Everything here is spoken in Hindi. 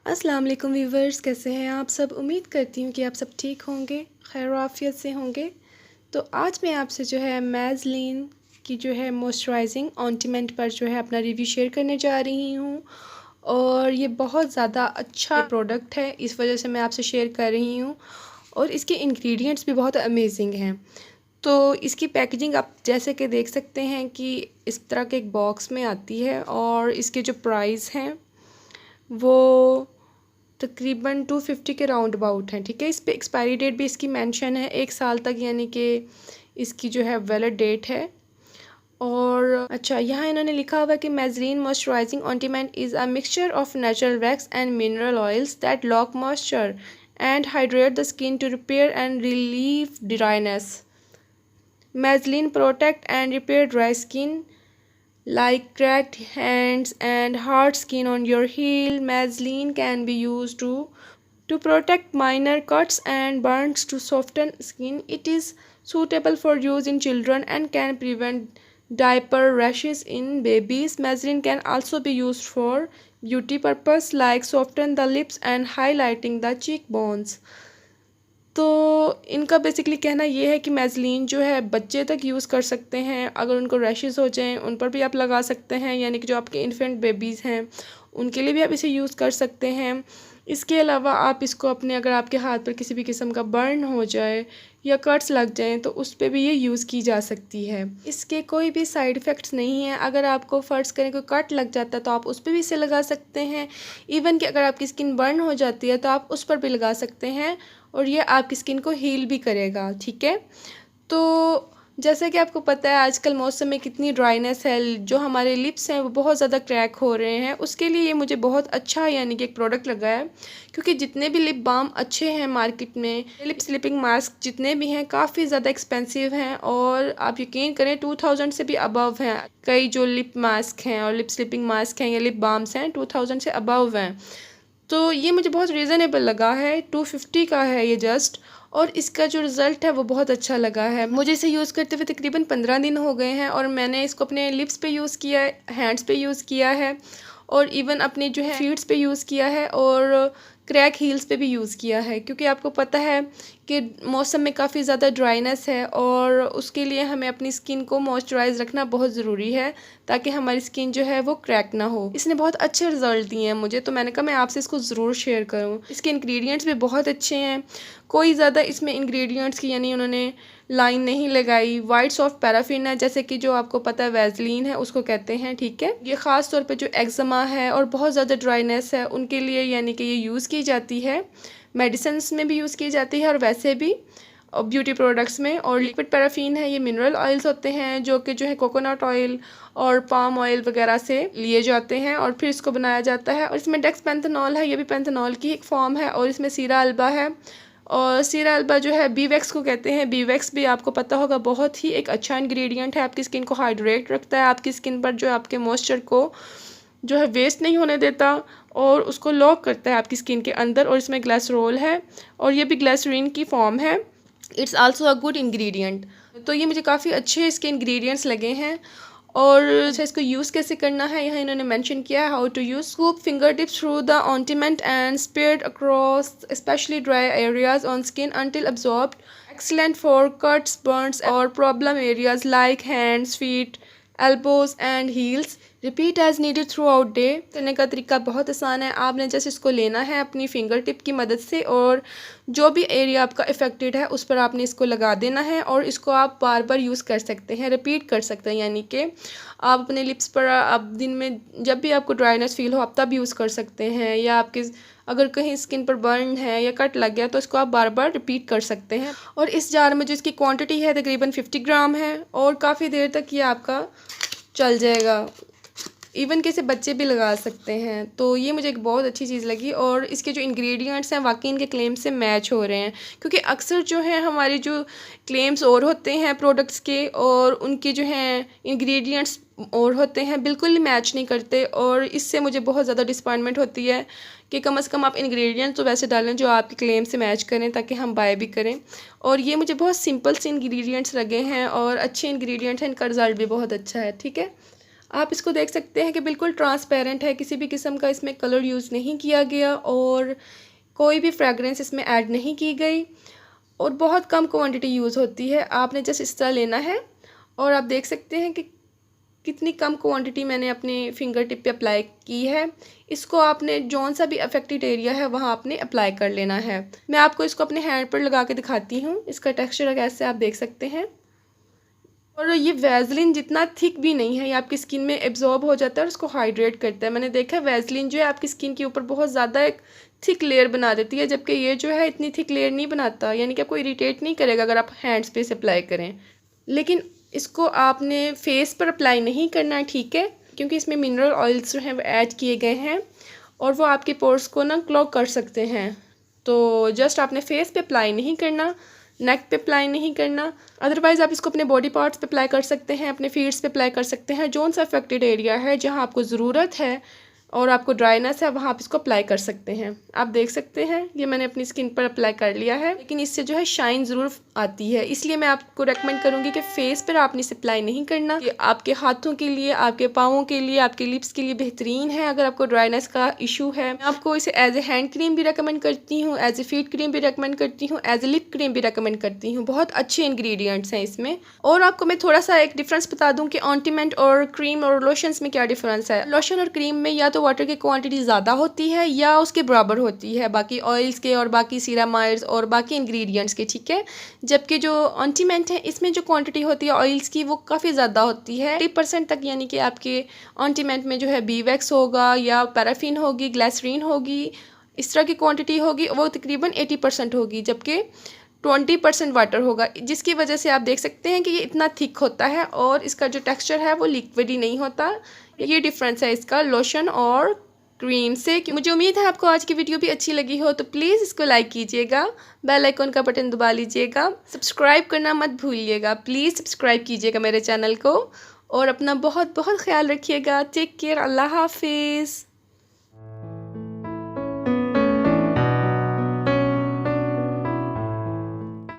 अस्सलाम वालेकुम व्यूवर्स, कैसे हैं आप सब। उम्मीद करती हूँ कि आप सब ठीक होंगे, खैर आफियत से होंगे। तो आज मैं आपसे जो है मैज़लीन की जो है मॉइस्चराइजिंग ऑइंटमेंट पर जो है अपना रिव्यू शेयर करने जा रही हूँ। और ये बहुत ज़्यादा अच्छा प्रोडक्ट है, इस वजह से मैं आपसे शेयर कर रही हूँ। और इसके इंग्रेडिएंट्स भी बहुत अमेजिंग हैं। तो इसकी पैकेजिंग आप जैसे कि देख सकते हैं कि इस तरह के एक बॉक्स में आती है। और इसके जो प्राइस हैं वो तकरीबन 250 के राउंड अबाउट हैं। ठीक है, इस पे एक्सपायरी डेट भी इसकी मेंशन है 1 साल तक, यानी कि इसकी जो है वैलिड डेट है। और अच्छा, यहाँ इन्होंने लिखा हुआ है कि Vaseline moisturising ointment is a mixture of natural wax and mineral oils that lock moisture and hydrate the skin to repair and relieve dryness. Vaseline protect and repair dry skin like cracked hands and hard skin on your heel. Vaseline can be used to protect minor cuts and burns to soften skin. It is suitable for use in children and can prevent diaper rashes in babies. Vaseline can also be used for beauty purpose like soften the lips and highlighting the cheekbones. तो इनका बेसिकली कहना ये है कि मैज़लीन जो है बच्चे तक यूज़ कर सकते हैं, अगर उनको रैशेस हो जाएं उन पर भी आप लगा सकते हैं, यानी कि जो आपके इन्फेंट बेबीज़ हैं उनके लिए भी आप इसे यूज़ कर सकते हैं। इसके अलावा आप इसको अपने, अगर आपके हाथ पर किसी भी किस्म का बर्न हो जाए या कट्स लग जाएं तो उस पर भी ये यूज़ की जा सकती है। इसके कोई भी साइड इफ़ेक्ट्स नहीं हैं। अगर आपको फ़र्ज़ करें कोई कट लग जाता है तो आप उस पर भी इसे लगा सकते हैं। इवन कि अगर आपकी स्किन बर्न हो जाती है तो आप उस पर भी लगा सकते हैं और ये आपकी स्किन को हील भी करेगा। ठीक है, तो जैसे कि आपको पता है आजकल मौसम में कितनी ड्राइनेस है, जो हमारे लिप्स हैं वो बहुत ज़्यादा क्रैक हो रहे हैं, उसके लिए ये मुझे बहुत अच्छा यानी कि एक प्रोडक्ट लगा है। क्योंकि जितने भी लिप बाम अच्छे हैं मार्केट में, लिप स्लिपिंग मास्क जितने भी हैं काफ़ी ज़्यादा एक्सपेंसिव हैं और आप यकीन करें 2000 से भी अबव हैं। कई जो लिप मास्क हैं और लिप स्लिपिंग मास्क हैं या लिप बाम्स हैं 2000 से अबव हैं। तो ये मुझे बहुत रीज़नेबल लगा है, 250 का है ये जस्ट। और इसका जो रिज़ल्ट है वो बहुत अच्छा लगा है। मुझे इसे यूज़ करते हुए तकरीबन 15 दिन हो गए हैं और मैंने इसको अपने लिप्स पे यूज़ किया है, हैंड्स पे यूज़ किया है और इवन अपने जो है फीट्स पे यूज़ किया है और क्रैक हील्स पे भी यूज़ किया है। क्योंकि आपको पता है कि मौसम में काफ़ी ज़्यादा ड्राइनेस है और उसके लिए हमें अपनी स्किन को मॉइस्चराइज़ रखना बहुत ज़रूरी है ताकि हमारी स्किन जो है वो क्रैक ना हो। इसने बहुत अच्छे रिज़ल्ट दिए हैं मुझे, तो मैंने कहा मैं आपसे इसको ज़रूर शेयर करूँ। इसके इंग्रेडिएंट्स भी बहुत अच्छे हैं, कोई ज़्यादा इसमें इंग्रेडिएंट्स की यानी उन्होंने लाइन नहीं लगाई। वाइट सॉफ्ट पैराफिन है, जैसे कि जो आपको पता है वैज़लीन है उसको कहते हैं। ठीक है, ये ख़ास तौर पे जो एक्ज़मा है और बहुत ज़्यादा ड्राइनेस है उनके लिए यानी कि ये यूज़ की जाती है। मेडिसिन्स में भी यूज़ की जाती है और वैसे भी और ब्यूटी प्रोडक्ट्स में। और लिक्विड पैराफिन है, ये मिनरल ऑयल्स होते हैं जो कि जो है कोकोनट ऑयल और पाम ऑयल वगैरह से लिए जाते हैं और फिर इसको बनाया जाता है। और इसमें डेक्सपेंथेनॉल है, ये भी पेंथेनॉल की एक फॉर्म है। और इसमें सीरा अल्बा है और सीरा अल्बा जो है बी वैक्स को कहते हैं। बी वैक्स भी आपको पता होगा बहुत ही एक अच्छा इंग्रेडिएंट है, आपकी स्किन को हाइड्रेट रखता है, आपकी स्किन पर जो है आपके मॉइस्चर को जो है वेस्ट नहीं होने देता और उसको लॉक करता है आपकी स्किन के अंदर। और इसमें ग्लिसरॉल है और ये भी ग्लिसरीन की फॉर्म है। It's also a good ingredient. तो ये मुझे काफ़ी अच्छे इसके इंग्रेडिएंट्स लगे हैं। और अच्छा, इसको यूज़ कैसे करना है यहाँ इन्होंने मेंशन किया है, how to use. Scoop finger tips through the ointment and spread across especially dry areas on skin until absorbed. Excellent for cuts, burns और problem areas like hands, feet, elbows and heels. Repeat as needed throughout day. करने का तरीका बहुत आसान है, आपने जैसे इसको लेना है अपनी फिंगर टिप की मदद से और जो भी एरिया आपका इफेक्टेड है उस पर आपने इसको लगा देना है और इसको आप बार बार यूज़ कर सकते हैं, रिपीट कर सकते हैं। यानी कि आप अपने लिप्स पर आप दिन में जब भी आपको ड्राइनेस फील हो आप तब यूज़ कर सकते हैं, या आपके अगर कहीं स्किन पर बर्न है या कट लग गया तो इसको आप बार बार रिपीट कर सकते हैं। और इस जार में जो इसकी क्वांटिटी है तकरीबन 50 ग्राम है और काफ़ी देर तक ये आपका चल जाएगा। इवन कि इसे बच्चे भी लगा सकते हैं। तो ये मुझे एक बहुत अच्छी चीज़ लगी और इसके जो इंग्रेडिएंट्स हैं वाकई इनके क्लेम से मैच हो रहे हैं। क्योंकि अक्सर जो है हमारे जो क्लेम्स और होते हैं प्रोडक्ट्स के और उनके जो हैं इंग्रेडिएंट्स और होते हैं, बिल्कुल ही मैच नहीं करते। और इससे मुझे बहुत ज़्यादा डिसअपॉइंटमेंट होती है कि कम से कम आप इंग्रेडिएंट्स तो वैसे डालें जो आपके क्लेम से मैच करें ताकि हम बाय भी करें। और ये मुझे बहुत सिंपल से इंग्रेडिएंट्स लगे हैं और अच्छे इंग्रेडिएंट्स हैं, इनका रिज़ल्ट भी बहुत अच्छा है। ठीक है, आप इसको देख सकते हैं कि बिल्कुल ट्रांसपेरेंट है, किसी भी किस्म का इसमें कलर यूज़ नहीं किया गया और कोई भी फ्रेगरेंस इसमें ऐड नहीं की गई और बहुत कम क्वांटिटी यूज़ होती है। आपने जस्ट इस तरह लेना है और आप देख सकते हैं कि कितनी कम क्वांटिटी मैंने अपनी फिंगर टिप पे अप्लाई की है। इसको आपने जौन सा भी अफेक्टेड एरिया है वहाँ आपने अप्लाई कर लेना है। मैं आपको इसको अपने हैंड पर लगा के दिखाती हूँ। इसका टेक्सचर कैसे आप देख सकते हैं। और ये वैसलीन जितना थिक भी नहीं है, ये आपकी स्किन में एब्जॉर्ब हो जाता है और उसको हाइड्रेट करता है। मैंने देखा है वैसलीन जो है आपकी स्किन के ऊपर बहुत ज़्यादा एक थिक लेयर बना देती है, जबकि ये जो है इतनी थिक लेयर नहीं बनाता, यानी कि आपको इरिटेट नहीं करेगा अगर आप हैंड्स पे से अप्लाई करें। लेकिन इसको आपने फेस पर अप्लाई नहीं करना है, ठीक है, क्योंकि इसमें मिनरल ऑयल्स जो हैं वो ऐड किए गए हैं और वो आपके पोर्स को ना क्लॉग कर सकते हैं। तो जस्ट आपने फेस पे अप्लाई नहीं करना, नेक पे अप्लाई नहीं करना। अदरवाइज़ आप इसको अपने बॉडी पार्ट्स पे अप्लाई कर सकते हैं, अपने फीट्स पे अप्लाई कर सकते हैं। जोन सा अफेक्टेड एरिया है जहाँ आपको ज़रूरत है और आपको ड्राइनेस है वहाँ आप इसको अप्लाई कर सकते हैं। आप देख सकते हैं ये मैंने अपनी स्किन पर अप्लाई कर लिया है, लेकिन इससे जो है शाइन ज़रूर आती है, इसलिए मैं आपको रेकमेंड करूँगी कि फेस पर आपने इसे अप्लाई नहीं करना। ये आपके हाथों के लिए, आपके पाँवों के लिए, आपके लिप्स के लिए बेहतरीन है। अगर आपको ड्राइनेस का इशू है, मैं आपको इसे एज ए हैंड क्रीम भी रिकमेंड करती हूँ, एज ए फीट क्रीम भी रिकमेंड करती हूँ, एज ए लिप क्रीम भी रिकमेंड करती हूँ। बहुत अच्छे इंग्रेडिएंट्स हैं इसमें। और आपको मैं थोड़ा सा एक डिफरेंस बता दूँ कि ऑइंटमेंट और क्रीम और लोशंस में क्या डिफरेंस है। लोशन और क्रीम में या तो वाटर की क्वांटिटी ज़्यादा होती है या उसके बराबर होती है बाकी ऑयल्स के और बाकी सीरामाइड्स और बाकी इंग्रेडिएंट्स के, ठीक है। जबकि जो ऑइंटमेंट है इसमें जो क्वांटिटी होती है ऑयल्स की वो काफ़ी ज़्यादा होती है, 30% तक, यानी कि आपके ऑइंटमेंट में जो है बी वैक्स होगा या पैराफिन होगी, ग्लिसरीन होगी, इस तरह की क्वांटिटी होगी, वो तकरीबन 80% होगी, जबकि 20% वाटर होगा, जिसकी वजह से आप देख सकते हैं कि ये इतना थिक होता है और इसका जो टेक्सचर है वो लिक्विडी नहीं होता। ये डिफरेंस है इसका लोशन और क्रीम से। मुझे उम्मीद है आपको आज की वीडियो भी अच्छी लगी हो, तो प्लीज़ इसको लाइक कीजिएगा, बेल आइकन का बटन दबा लीजिएगा, सब्सक्राइब करना मत भूलिएगा। प्लीज़ सब्सक्राइब कीजिएगा मेरे चैनल को और अपना बहुत बहुत ख्याल रखिएगा। टेक केयर, अल्लाह हाफिज़।